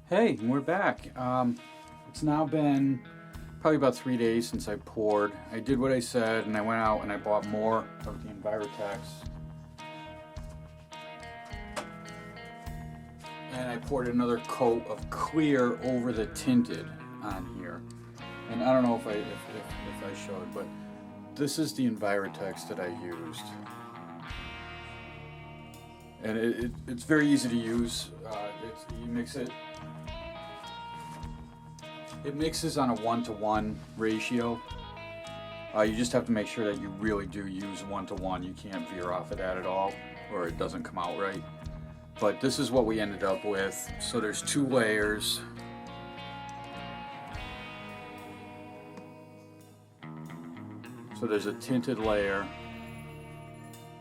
Hey, we're back. It's now been probably about 3 days since I poured. I did what I said, and I went out and I bought more of the Envirotex, and I poured another coat of clear over the tinted on here. And I don't know if I showed, but this is the Envirotex that I used, and it's very easy to use. You mix it. It mixes on a 1-to-1 ratio. You just have to make sure that you really do use 1-to-1. You can't veer off of that at all, or it doesn't come out right. But this is what we ended up with. So there's two layers. So there's a tinted layer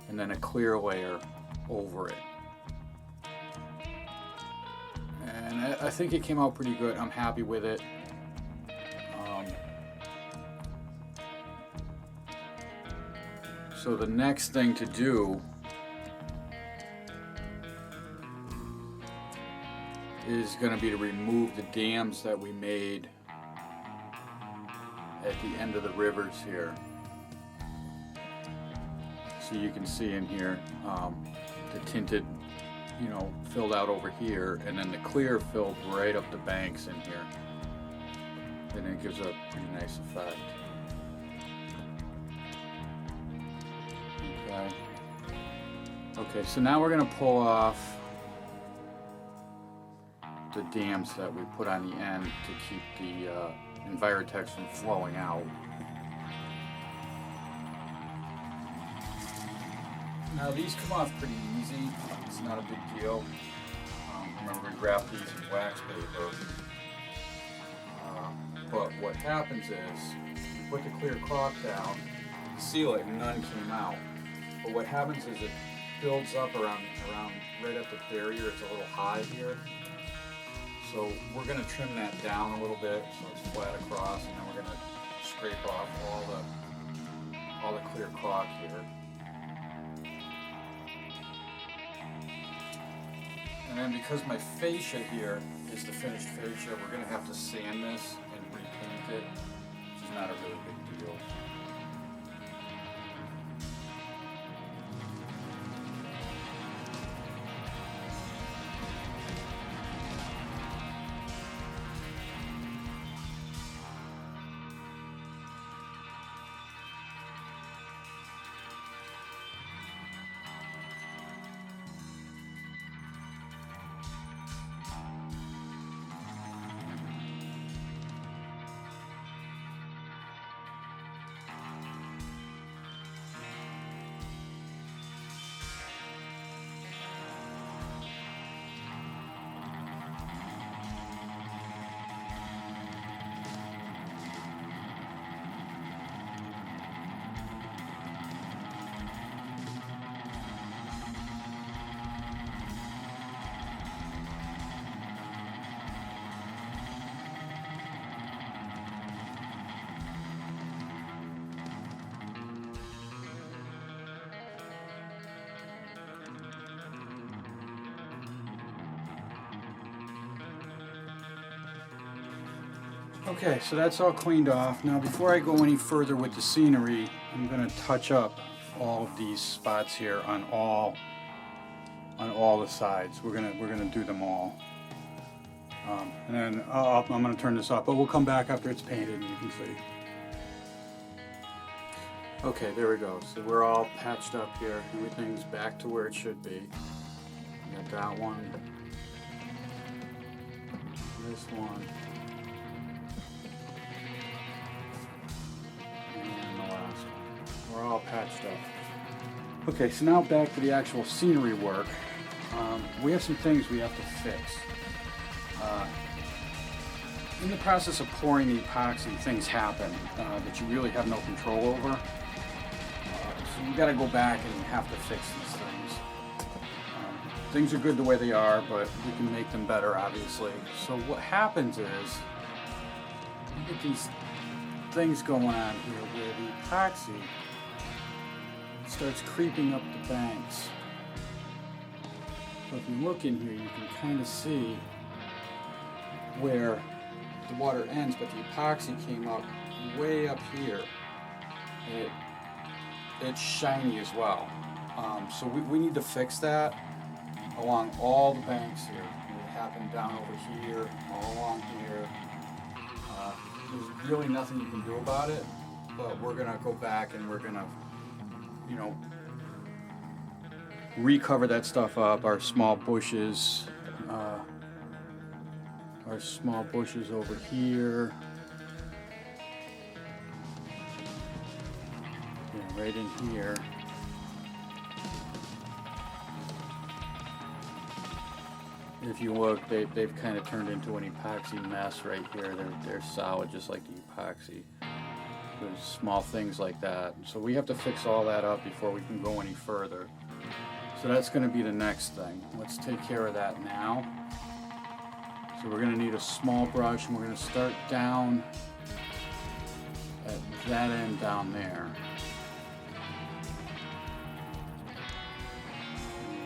and then a clear layer over it. And I think it came out pretty good. I'm happy with it. So the next thing to do is going to be to remove the dams that we made at the end of the rivers here. So you can see in here the tinted, filled out over here, and then the clear filled right up the banks in here. And it gives a pretty nice effect. Okay, so now we're going to pull off the dams that we put on the end to keep the Envirotex from flowing out. Now these come off pretty easy. It's not a big deal. Remember, we wrap these in wax paper. But what happens is, you put the clear caulk down, seal it, and none came out. But what happens is it builds up around right at the barrier. It's a little high here. So we're going to trim that down a little bit so it's flat across, and then we're going to scrape off all the clear caulk here. And then because my fascia here is the finished fascia, we're going to have to sand this and repaint it, which is not a really big deal. Okay, so that's all cleaned off. Now before I go any further with the scenery, I'm going to touch up all of these spots here on all the sides. We're gonna do them all. And then I'm going to turn this off, but we'll come back after it's painted and you can see. Okay, there we go. So we're all patched up here. Everything's back to where it should be. Got that one. This one. We're all patched up. Okay, so now back to the actual scenery work. We have some things we have to fix. In the process of pouring the epoxy, things happen that you really have no control over. So you got to go back and have to fix these things. Things are good the way they are, but we can make them better, obviously. So what happens is, you get these things going on here where the epoxy starts creeping up the banks. So if you look in here, you can kind of see where the water ends, but the epoxy came up way up here. And it's shiny as well. So we need to fix that along all the banks here. It happened down over here, all along here. There's really nothing you can do about it, but we're gonna go back and we're gonna, you know, recover that stuff up. Our small bushes over here. Yeah, right in here. If you look, they've kind of turned into an epoxy mess right here. They're solid, just like the epoxy. There's small things like that. So we have to fix all that up before we can go any further. So that's going to be the next thing. Let's take care of that now. So we're going to need a small brush, and we're going to start down at that end down there.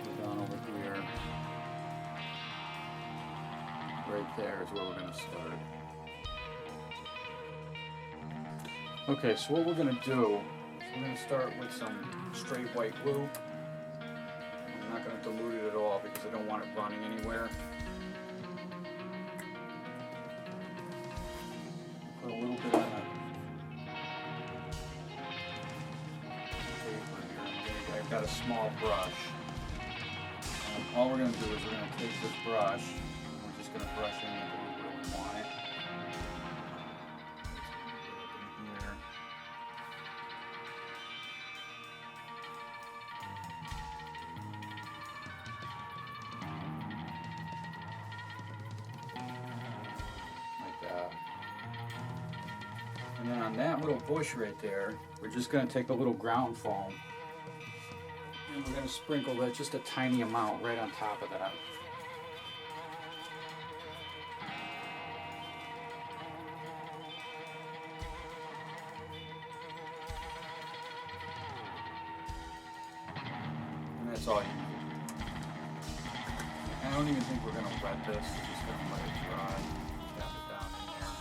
Go down over here. Right there is where we're going to start. Okay, so what we're going to do is we're going to start with some straight white glue. I'm not going to dilute it at all because I don't want it running anywhere. Put a little bit on the paper here. I've got a small brush. All we're going to do is we're going to take this brush and we're just going to brush in the glue where we want it. Here. Like that. And then on that little bush right there, we're just going to take a little ground foam and we're going to sprinkle that just a tiny amount right on top of that. And that's all you need. I don't even think we're going to wet this. We're just going to let it dry. Tap it down in there.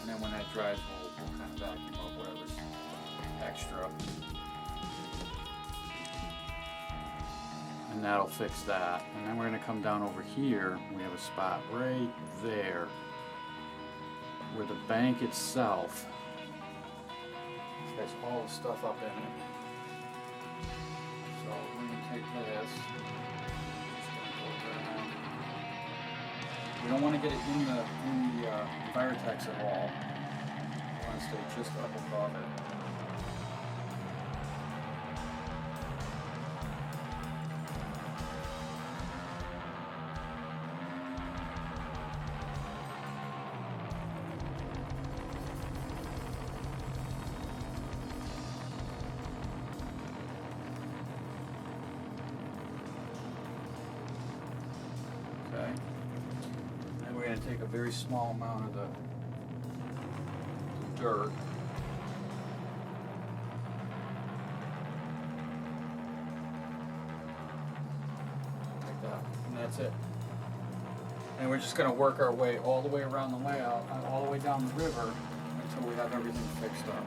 And then when that dries, we'll kind of vacuum up whatever's extra. And that'll fix that. And then we're going to come down over here. We have a spot right there where the bank itself has all the stuff up in it. So we're going to take this. We don't want to get it in the Viratex at all. We want to stay just up above it. Okay. And we're going to take a very small amount of the dirt. Like that. And that's it. And we're just going to work our way all the way around the layout, all the way down the river until we have everything fixed up.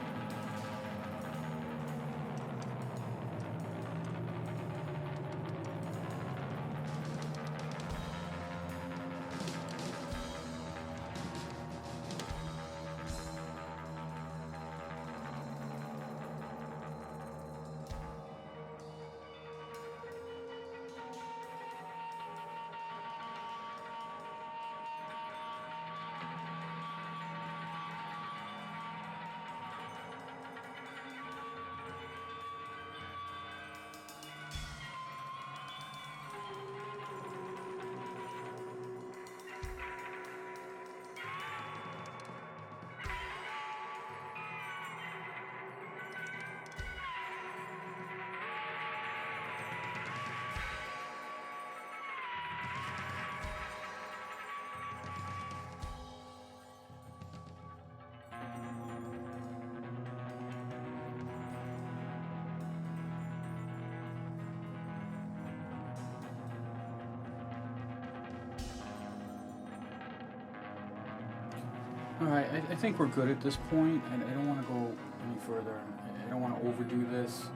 Alright, I think we're good at this point. I don't want to go any further. I don't want to overdo this.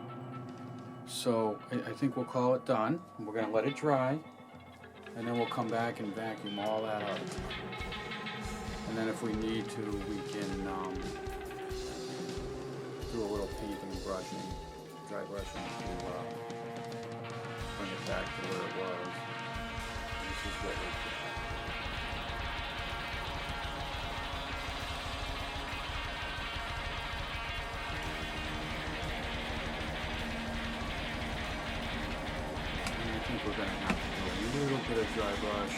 So I think we'll call it done. We're going to let it dry. And then we'll come back and vacuum all that out. And then if we need to, we can do a little painting and brushing, dry brushing to bring it back to where it was. This is what we've got. I think we're going to have to do a little bit of dry brush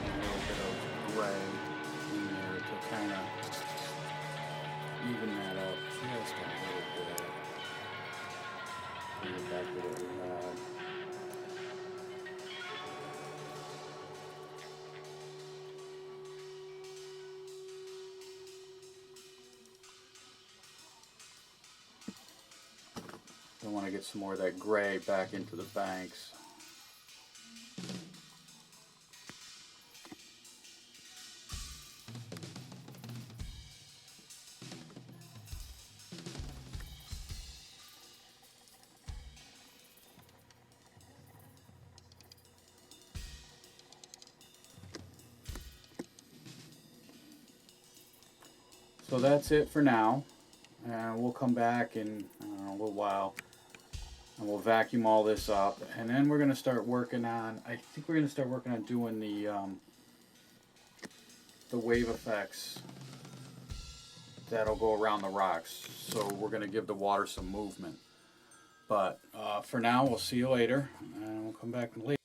and a little bit of gray in there to kind of even that up just a little bit. Bring it back to what we had. I want to get some more of that gray back into the banks. So that's it for now. And we'll come back in a little while. And we'll vacuum all this up, and then we're going to start working on, I think we're going to start working on doing the wave effects that'll go around the rocks. So we're going to give the water some movement. But for now, we'll see you later, and we'll come back later.